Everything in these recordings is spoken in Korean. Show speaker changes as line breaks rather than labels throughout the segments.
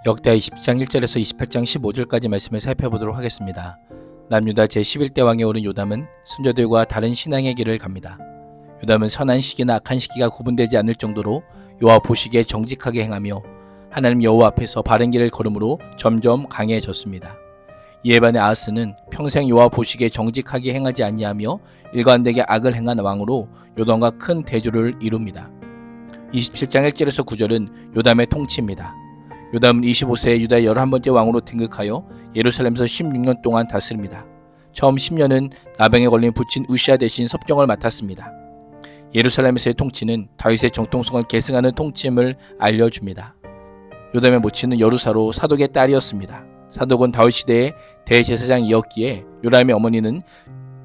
역대하 20장 1절에서 28장 15절까지 말씀을 살펴보도록 하겠습니다. 남유다 제11대 왕에 오른 요담은 선조들과 다른 신앙의 길을 갑니다. 요담은 선한 시기나 악한 시기가 구분되지 않을 정도로 여호와 보시기에 정직하게 행하며 하나님 여호와 앞에서 바른 길을 걸음으로 점점 강해졌습니다. 이에 반해 아하스는 평생 여호와 보시기에 정직하게 행하지 아니하며 일관되게 악을 행한 왕으로 요담과 큰 대조를 이룹니다. 27장 1절에서 9절은 요담의 통치입니다. 요담은 25세에 유다의 11번째 왕으로 등극하여 예루살렘에서 16년 동안 다스립니다. 처음 10년은 나병에 걸린 부친 우시아 대신 섭정을 맡았습니다. 예루살렘에서의 통치는 다윗의 정통성을 계승하는 통치임을 알려줍니다. 요담의 모친은 여루사로 사독의 딸이었습니다. 사독은 다윗 시대의 대제사장이었기에 요담의 어머니는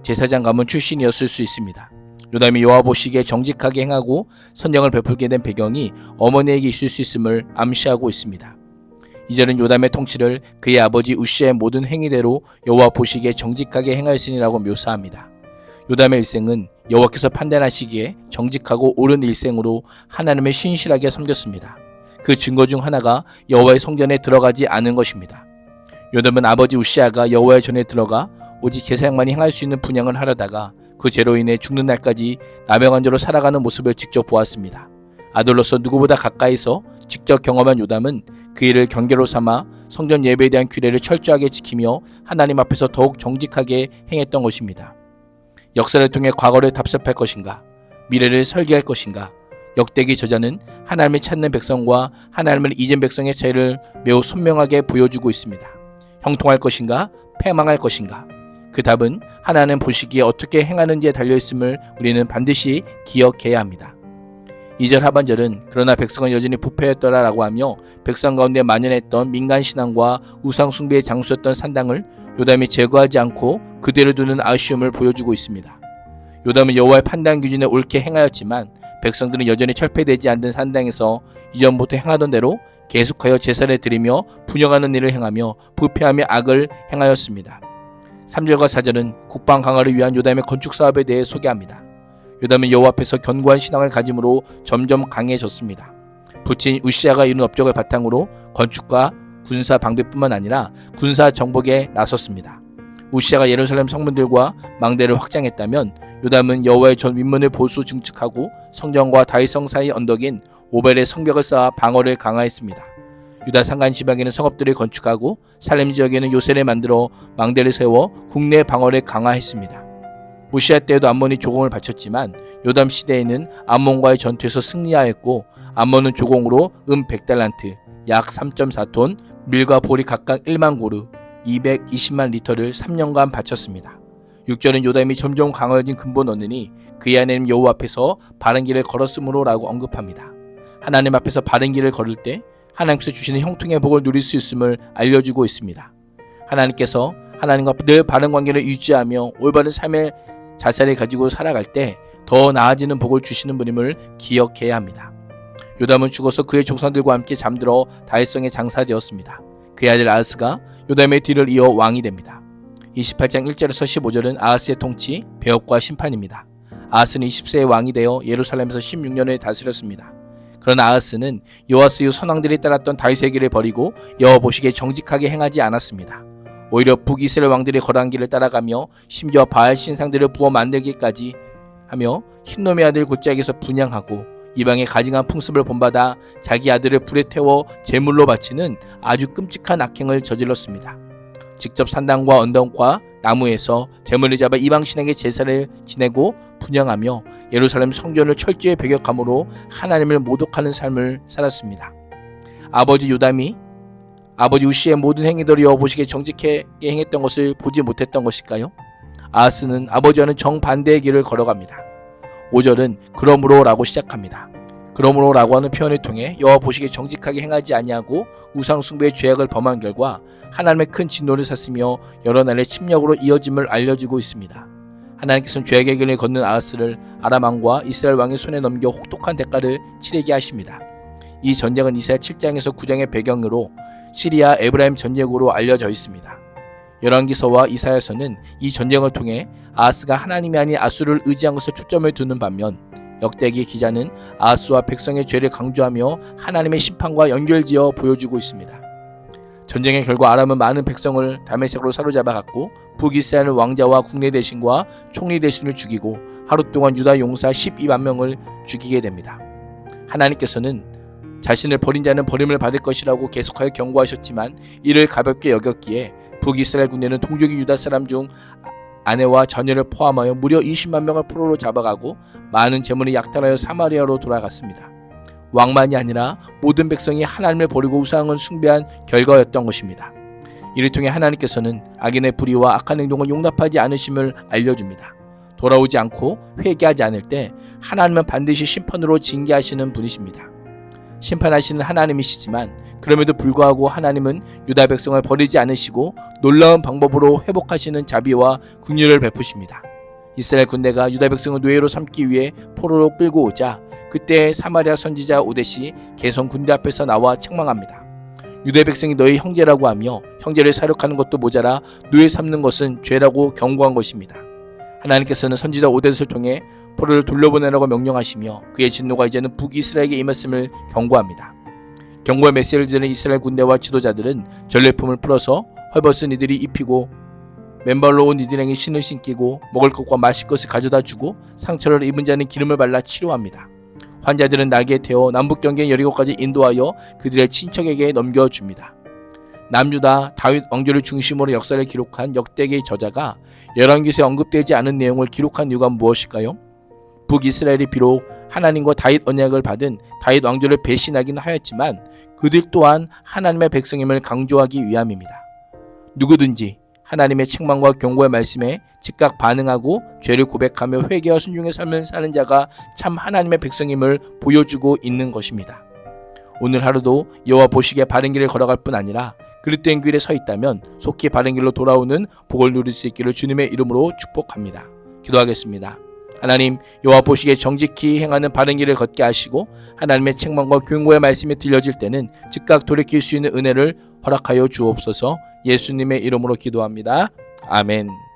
제사장 가문 출신이었을 수 있습니다. 요담이 여호와 보시기에 정직하게 행하고 선정을 베풀게 된 배경이 어머니에게 있을 수 있음을 암시하고 있습니다. 2절은 요담의 통치를 그의 아버지 우시아의 모든 행위대로 여호와 보시기에 정직하게 행하였으니라고 묘사합니다. 요담의 일생은 여호와께서 판단하시기에 정직하고 옳은 일생으로 하나님을 신실하게 섬겼습니다. 그 증거 중 하나가 여호와의 성전에 들어가지 않은 것입니다. 요담은 아버지 우시아가 여호와의 전에 들어가 오직 제사장만이 행할 수 있는 분향을 하려다가 그 죄로 인해 죽는 날까지 나병한 자로 살아가는 모습을 직접 보았습니다. 아들로서 누구보다 가까이서 직접 경험한 요담은 그 일을 경계로 삼아 성전 예배에 대한 규례를 철저하게 지키며 하나님 앞에서 더욱 정직하게 행했던 것입니다. 역사를 통해 과거를 답습할 것인가, 미래를 설계할 것인가, 역대기 저자는 하나님을 찾는 백성과 하나님을 잊은 백성의 차이를 매우 선명하게 보여주고 있습니다. 형통할 것인가, 패망할 것인가, 그 답은 하나님 보시기에 어떻게 행하는지에 달려있음을 우리는 반드시 기억해야 합니다. 2절 하반절은 그러나 백성은 여전히 부패했더라 라고 하며 백성 가운데 만연했던 민간신앙과 우상숭배의 장소였던 산당을 요담이 제거하지 않고 그대로 두는 아쉬움을 보여주고 있습니다. 요담은 여호와의 판단 기준에 옳게 행하였지만 백성들은 여전히 철폐되지 않는 산당에서 이전부터 행하던 대로 계속하여 제사를 드리며 분영하는 일을 행하며 부패하며 악을 행하였습니다. 3절과 4절은 국방 강화를 위한 요담의 건축 사업에 대해 소개합니다. 요담은 여호와 앞에서 견고한 신앙을 가짐으로 점점 강해졌습니다. 부친 우시아가 이룬 업적을 바탕으로 건축과 군사 방배뿐만 아니라 군사 정복에 나섰습니다. 우시아가 예루살렘 성문들과 망대를 확장했다면 요담은 여호와의 전 윗문을 보수 증축하고 성전과 다윗성 사이 언덕인 오벨의 성벽을 쌓아 방어를 강화했습니다. 유다 산간 지방에는 성읍들을 건축하고 살렘 지역에는 요새를 만들어 망대를 세워 국내 방어를 강화했습니다. 우시아 때에도 암몬이 조공을 바쳤지만 요담 시대에는 암몬과의 전투에서 승리하였고 암몬은 조공으로 100달란트 약 3.4톤 밀과 볼이 각각 1만 고르 220만 리터를 3년간 바쳤습니다. 6절은 요담이 점점 강해진 근본 원인이 그의 하나님 여호와 앞에서 바른 길을 걸었으므로 라고 언급합니다. 하나님 앞에서 바른 길을 걸을 때 하나님께서 주시는 형통의 복을 누릴 수 있음을 알려주고 있습니다. 하나님께서 하나님과 늘 바른 관계를 유지하며 올바른 삶의 자세를 가지고 살아갈 때 더 나아지는 복을 주시는 분임을 기억해야 합니다. 요담은 죽어서 그의 조상들과 함께 잠들어 다윗성에 장사되었습니다. 그의 아들 아하스가 요담의 뒤를 이어 왕이 됩니다. 28장 1절에서 15절은 아하스의 통치, 배역과 심판입니다. 아하스는 20세의 왕이 되어 예루살렘에서 16년을 다스렸습니다. 그러나 아하스는 요아스 이후 선왕들이 따랐던 다윗의 길을 버리고 여호와 보시기에 정직하게 행하지 않았습니다. 오히려 북이스라엘 왕들이 걸어간 길을 따라가며 심지어 바알 신상들을 부어 만들기까지 하며 흰놈의 아들 골짜기에서 분향하고 이방의 가증한 풍습을 본받아 자기 아들을 불에 태워 제물로 바치는 아주 끔찍한 악행을 저질렀습니다. 직접 산당과 언덕과 나무에서 제물을 잡아 이방 신에게 제사를 지내고 분향하며 예루살렘 성전을 철저히 배격함으로 하나님을 모독하는 삶을 살았습니다. 아버지 요담이 아버지 우시의 모든 행위대로 여호와 보시기에 정직하게 행했던 것을 보지 못했던 것일까요? 아하스는 아버지와는 정반대의 길을 걸어갑니다. 5절은 그러므로 라고 시작합니다. 그러므로 라고 하는 표현을 통해 여호와 보시기에 정직하게 행하지 아니하고 우상 숭배의 죄악을 범한 결과 하나님의 큰 진노를 샀으며 여러 날의 침략으로 이어짐을 알려주고 있습니다. 하나님께서는 죄악의 길을 걷는 아하스를 아람 왕과 이스라엘 왕의 손에 넘겨 혹독한 대가를 치르게 하십니다. 이 전쟁은 이사야 7장에서 9장의 배경으로 시리아 에브라임 전쟁으로 알려져 있습니다. 열왕기서와 이사야서는 이 전쟁을 통해 아하스가 하나님이 아닌 아수를 의지한 것에 초점을 두는 반면 역대기 기자는 아하스와 백성의 죄를 강조하며 하나님의 심판과 연결지어 보여주고 있습니다. 전쟁의 결과 아람은 많은 백성을 다메섹으로 사로잡아 갔고 북이스라엘 왕자와 국내 대신과 총리 대신을 죽이고 하루 동안 유다 용사 12만 명을 죽이게 됩니다. 하나님께서는 자신을 버린 자는 버림을 받을 것이라고 계속하여 경고하셨지만 이를 가볍게 여겼기에 북이스라엘 군대는 동족이 유다 사람 중 아내와 자녀를 포함하여 무려 20만 명을 포로로 잡아가고 많은 재물을 약탈하여 사마리아로 돌아갔습니다. 왕만이 아니라 모든 백성이 하나님을 버리고 우상을 숭배한 결과였던 것입니다. 이를 통해 하나님께서는 악인의 불의와 악한 행동을 용납하지 않으심을 알려줍니다. 돌아오지 않고 회개하지 않을 때 하나님은 반드시 심판으로 징계하시는 분이십니다. 심판하시는 하나님이시지만 그럼에도 불구하고 하나님은 유다 백성을 버리지 않으시고 놀라운 방법으로 회복하시는 자비와 긍휼을 베푸십니다. 이스라엘 군대가 유다 백성을 노예로 삼기 위해 포로로 끌고 오자 그때 사마리아 선지자 오뎃이 개성 군대 앞에서 나와 책망합니다. 유다 백성이 너희 형제라고 하며 형제를 사륙하는 것도 모자라 노예 삼는 것은 죄라고 경고한 것입니다. 하나님께서는 선지자 오뎃을 통해 포로를 돌려보내라고 명령하시며 그의 진노가 이제는 북이스라엘에게 임했음을 경고합니다. 경고의 메시지를 들은 이스라엘 군대와 지도자들은 전례품을 풀어서 헐벗은 이들이 입히고 맨발로 온 이들에게 신을 신기고 먹을 것과 마실 것을 가져다 주고 상처를 입은 자는 기름을 발라 치료합니다. 환자들은 나귀에 태워 남북 경계 여리고까지 인도하여 그들의 친척에게 넘겨줍니다. 남유다 다윗 왕조를 중심으로 역사를 기록한 역대기의 저자가 열왕기서에 언급되지 않은 내용을 기록한 이유가 무엇일까요? 북이스라엘이 비록 하나님과 다윗 언약을 받은 다윗 왕조를 배신하긴 하였지만 그들 또한 하나님의 백성임을 강조하기 위함입니다. 누구든지 하나님의 책망과 경고의 말씀에 즉각 반응하고 죄를 고백하며 회개와 순종의 삶을 사는 자가 참 하나님의 백성임을 보여주고 있는 것입니다. 오늘 하루도 여호와 보시기에 바른 길을 걸어갈 뿐 아니라 그릇된 길에 서 있다면 속히 바른 길로 돌아오는 복을 누릴 수 있기를 주님의 이름으로 축복합니다. 기도하겠습니다. 하나님, 여호와 보시기에 정직히 행하는 바른 길을 걷게 하시고 하나님의 책망과 경고의 말씀이 들려질 때는 즉각 돌이킬 수 있는 은혜를 허락하여 주옵소서. 예수님의 이름으로 기도합니다. 아멘.